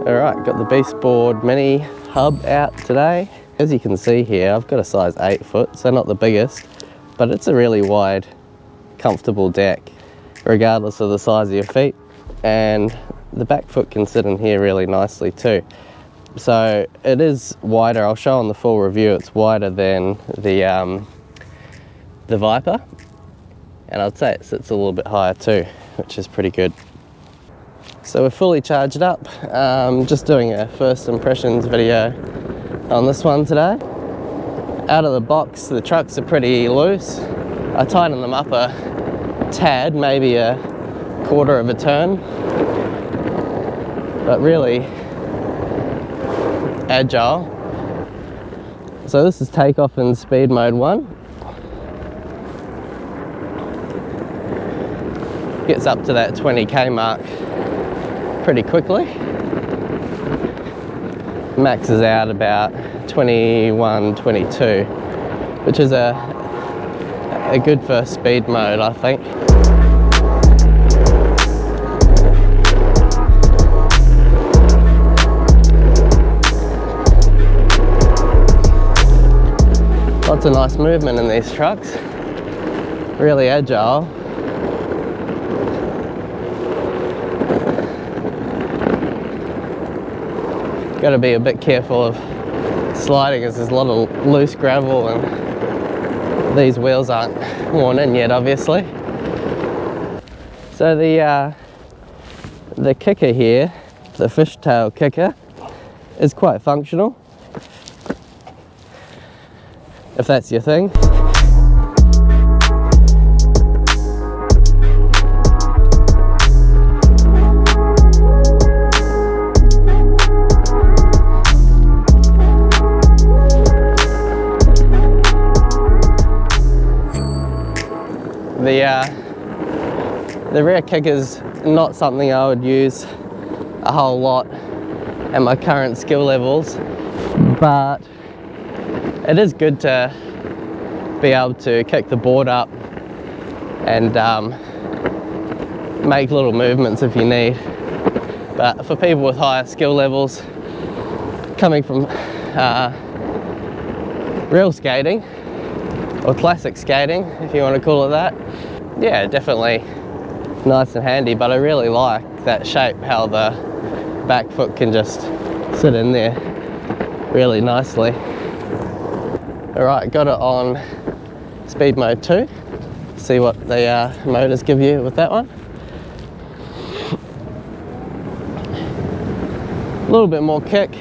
Alright, got the Beast Board Mini hub out today. As you can see here, I've got a size 8 foot, so not the biggest, but it's a really wide, comfortable deck, regardless of the size of your feet. And the back foot can sit in here really nicely too. So it is wider. I'll show on the full review, it's wider than the Viper. And I'd say it sits a little bit higher too, which is pretty good. So we're fully charged up. Just doing a first impressions video on this one today. Out of the box, the trucks are pretty loose. I tightened them up a tad, maybe a quarter of a turn, but really agile. So this is takeoff in speed mode 1. Gets up to that 20k mark pretty quickly. Maxes out about 21, 22, which is a good first speed mode, I think. Lots of nice movement in these trucks, really agile. Got to be a bit careful of sliding as there's a lot of loose gravel and these wheels aren't worn in yet, obviously. So the kicker here, the fishtail kicker, is quite functional, if that's your thing. The rear kicker's not something I would use a whole lot at my current skill levels, but it is good to be able to kick the board up and make little movements if you need. But for people with higher skill levels, coming from real skating, or classic skating, if you want to call it that, yeah, definitely nice and handy. But I really like that shape, how the back foot can just sit in there really nicely. Alright, got it on speed mode 2. See what the motors give you with that one. A little bit more kick,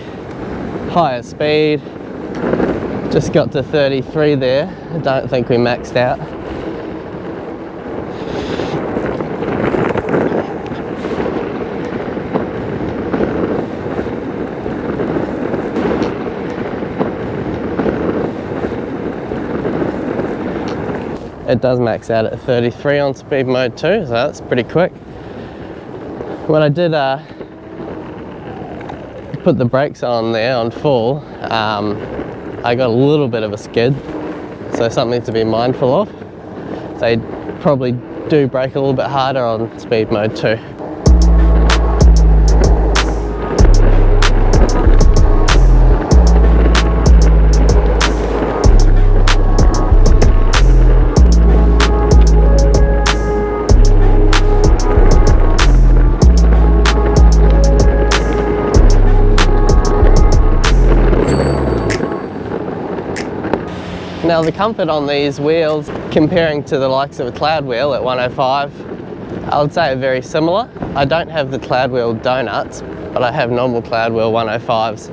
higher speed. Just got to 33 there. I don't think we maxed out. It does max out at 33 on speed mode 2, so that's pretty quick. When I did put the brakes on there on full, I got a little bit of a skid, so something to be mindful of. They probably do brake a little bit harder on speed mode 2. Now the comfort on these wheels, comparing to the likes of a Cloud Wheel at 105, I would say are very similar. I don't have the Cloud Wheel Donuts, but I have normal Cloud Wheel 105s.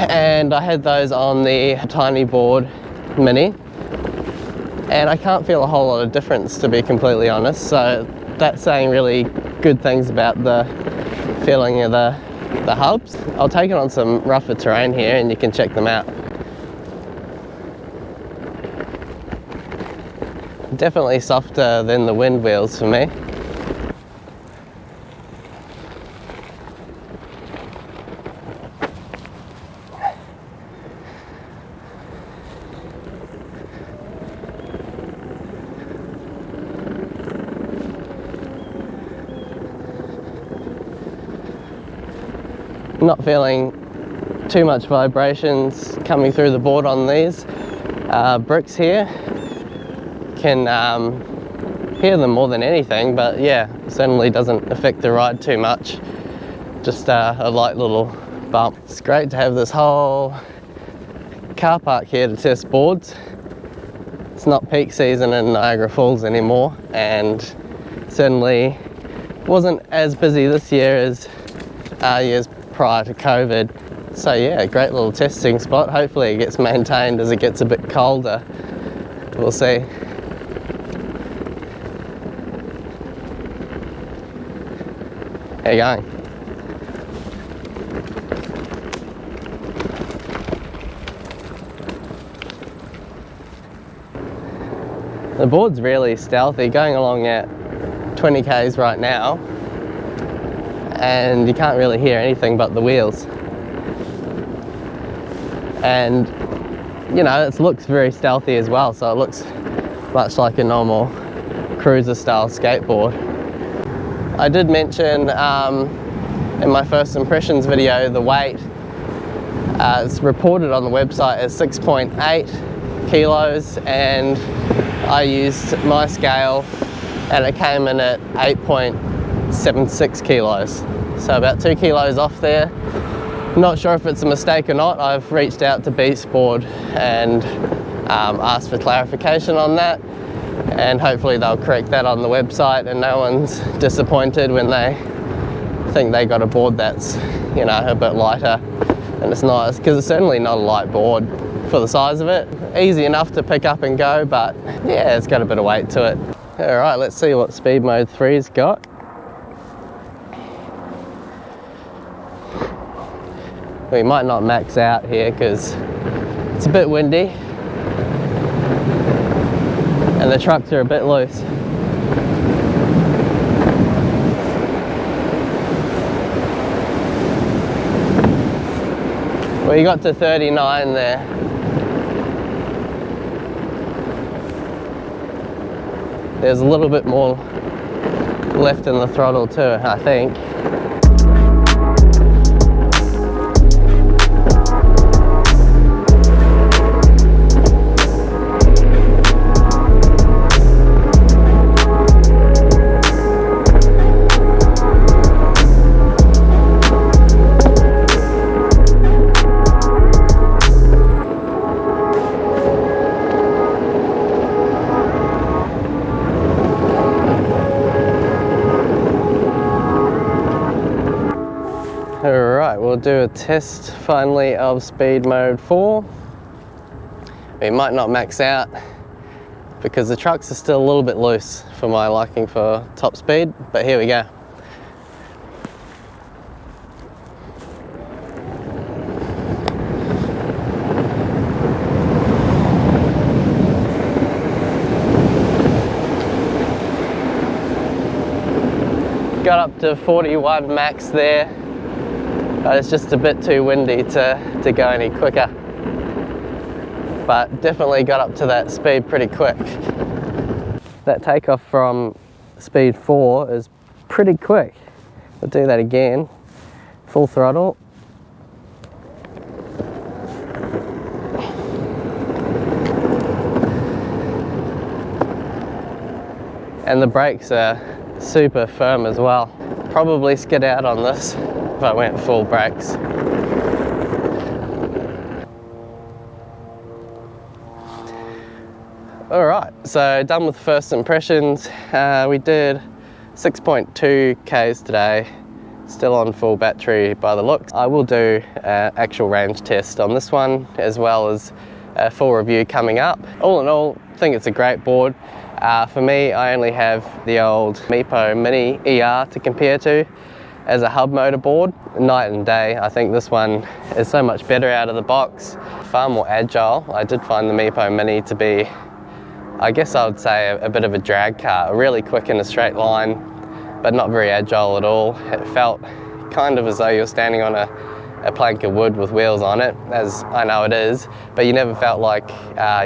And I had those on the Tiny Board Mini, and I can't feel a whole lot of difference, to be completely honest. So that's saying really good things about the feeling of the hubs. I'll take it on some rougher terrain here and you can check them out. Definitely softer than the wind wheels for me. Not feeling too much vibrations coming through the board on these bricks here. Can hear them more than anything, but yeah, certainly doesn't affect the ride too much. Just a light little bump. It's great to have this whole car park here to test boards. It's not peak season in Niagara Falls anymore, and certainly wasn't as busy this year as years prior to COVID. So yeah, great little testing spot. Hopefully it gets maintained as it gets a bit colder. We'll see. How you going? The board's really stealthy, going along at 20 k's right now, and you can't really hear anything but the wheels. And you know, it looks very stealthy as well, so it looks much like a normal cruiser style skateboard. I did mention in my first impressions video the weight. It's reported on the website as 6.8 kilos, and I used my scale and it came in at 8.76 kilos. So about 2 kilos off there. Not sure if it's a mistake or not. I've reached out to Beastboard and asked for clarification on that, and hopefully they'll correct that on the website and no one's disappointed when they think they got a board that's, you know, a bit lighter and it's not, because it's certainly not a light board for the size of it. Easy enough to pick up and go, but yeah, it's got a bit of weight to it. All right, let's see what Speed Mode 3's got. We might not max out here because it's a bit windy and the trucks are a bit loose. We got to 39 there. There's a little bit more left in the throttle too, I think. Alright, we'll do a test finally of Speed Mode 4. We might not max out because the trucks are still a little bit loose for my liking for top speed, but here we go. Got up to 41 max there. But it's just a bit too windy to go any quicker. But definitely got up to that speed pretty quick. That takeoff from speed 4 is pretty quick. We'll do that again. Full throttle. And the brakes are super firm as well. Probably skid out on this if I went full brakes. Alright, so done with first impressions. We did 6.2 k's today, still on full battery by the looks. I will do an actual range test on this one, as well as a full review coming up. All in all, I think it's a great board. For me, I only have the old Meepo Mini ER to compare to as a hub motor board. Night and day. I think this one is so much better out of the box, far more agile. I did find the Meepo Mini to be, I guess I would say, a bit of a drag car, really quick in a straight line, but not very agile at all. It felt kind of as though you're standing on a plank of wood with wheels on it, as I know it is, but you never felt like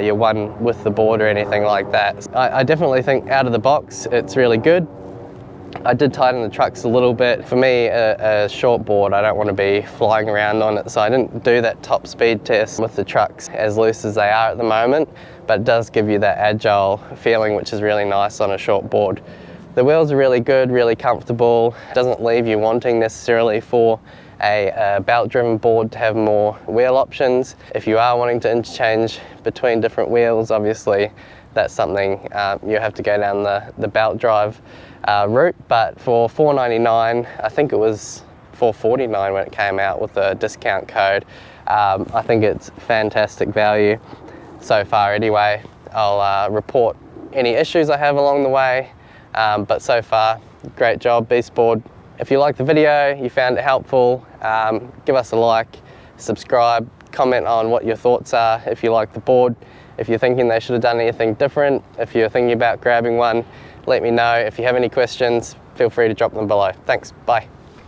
you're one with the board or anything like that. I definitely think out of the box it's really good. I did tighten the trucks a little bit. For me, a short board, I don't want to be flying around on it, so I didn't do that top speed test with the trucks as loose as they are at the moment, but it does give you that agile feeling, which is really nice on a short board. The wheels are really good, really comfortable. Doesn't leave you wanting necessarily for a belt-driven board to have more wheel options. If you are wanting to interchange between different wheels, obviously that's something you have to go down the belt drive route. But for $499, I think it was $449 when it came out with the discount code. I think it's fantastic value so far anyway. I'll report any issues I have along the way, but so far, great job, BeastBoard. If you liked the video, you found it helpful, give us a like, subscribe, comment on what your thoughts are if you like the board. If you're thinking they should have done anything different, if you're thinking about grabbing one, let me know. If you have any questions, feel free to drop them below. Thanks, bye.